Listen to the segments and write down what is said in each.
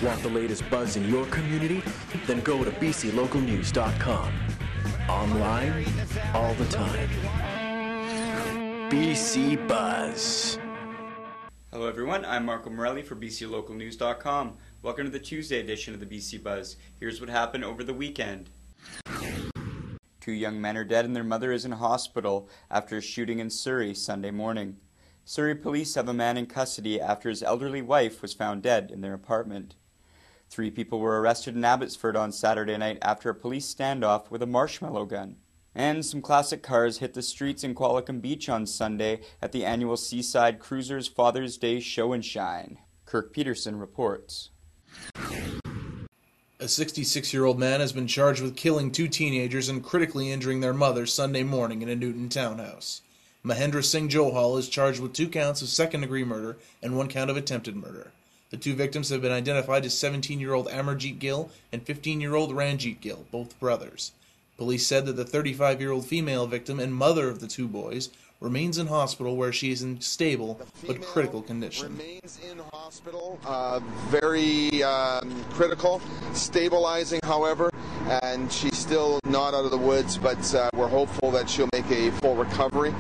Want the latest buzz in your community? Then go to bclocalnews.com. Online, all the time. BC Buzz. Hello everyone, I'm Marco Morelli for bclocalnews.com. Welcome to the Tuesday edition of the BC Buzz. Here's what happened over the weekend. 2 young men are dead and their mother is in hospital after a shooting in Surrey Sunday morning. Surrey police have a man in custody after his elderly wife was found dead in their apartment. 3 people were arrested in Abbotsford on Saturday night after a police standoff with a marshmallow gun. And some classic cars hit the streets in Qualicum Beach on Sunday at the annual Seaside Cruisers Father's Day Show and Shine. Kirk Peterson reports. A 66-year-old man has been charged with killing 2 teenagers and critically injuring their mother Sunday morning in a Newton townhouse. Mahendra Singh Johal is charged with 2 counts of second-degree murder and 1 count of attempted murder. The 2 victims have been identified as 17-year-old Amarjeet Gill and 15-year-old Ranjit Gill, both brothers. Police said that the 35-year-old female victim and mother of the 2 boys remains in hospital where she is in stable but critical condition. Remains in hospital, very critical, stabilizing, however, and she's still not out of the woods, but we're hopeful that she'll make a full recovery.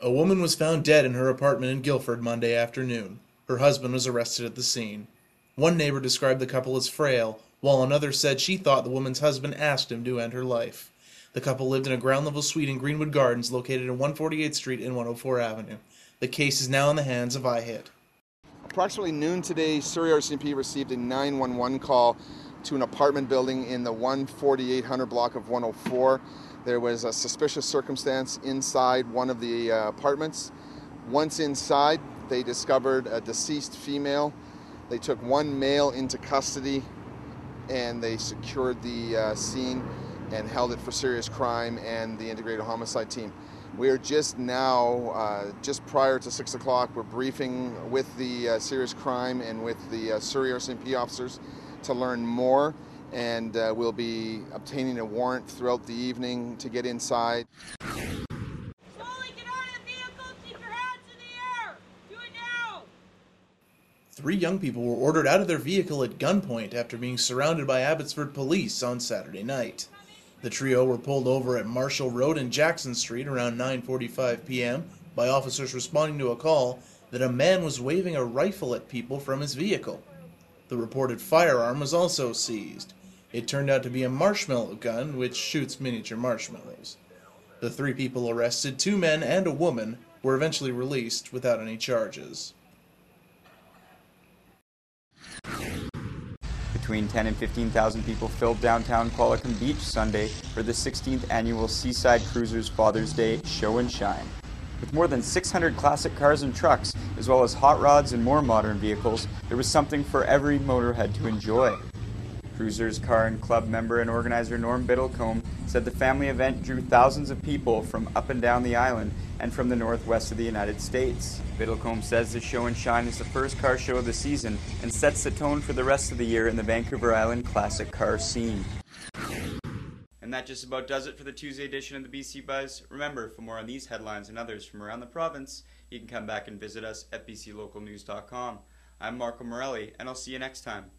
A woman was found dead in her apartment in Guildford Monday afternoon. Her husband was arrested at the scene. One neighbor described the couple as frail, while another said she thought the woman's husband asked him to end her life. The couple lived in a ground-level suite in Greenwood Gardens located at 148th Street and 104 Avenue. The case is now in the hands of IHIT. Approximately noon today, Surrey RCMP received a 911 call to an apartment building in the 14800 block of 104. There was a suspicious circumstance inside one of the apartments. Once inside, they discovered a deceased female. They took 1 male into custody and they secured the scene and held it for serious crime and the integrated homicide team. We are just now, just prior to 6 o'clock, we're briefing with the serious crime and with the Surrey RCMP officers to learn more, and we'll be obtaining a warrant throughout the evening to get inside. 3 young people were ordered out of their vehicle at gunpoint after being surrounded by Abbotsford police on Saturday night. The trio were pulled over at Marshall Road and Jackson Street around 9:45 p.m. by officers responding to a call that a man was waving a rifle at people from his vehicle. The reported firearm was also seized. It turned out to be a marshmallow gun which shoots miniature marshmallows. The 3 people arrested, 2 men and a woman, were eventually released without any charges. Between 10 and 15,000 people filled downtown Qualicum Beach Sunday for the 16th annual Seaside Cruisers Father's Day Show and Shine. With more than 600 classic cars and trucks, as well as hot rods and more modern vehicles, there was something for every motorhead to enjoy. Cruisers Car and Club member and organizer Norm Biddlecombe said the family event drew thousands of people from up and down the island and from the northwest of the United States. Biddlecombe says the Show and Shine is the first car show of the season and sets the tone for the rest of the year in the Vancouver Island classic car scene. And that just about does it for the Tuesday edition of the BC Buzz. Remember, for more on these headlines and others from around the province, you can come back and visit us at bclocalnews.com. I'm Marco Morelli, and I'll see you next time.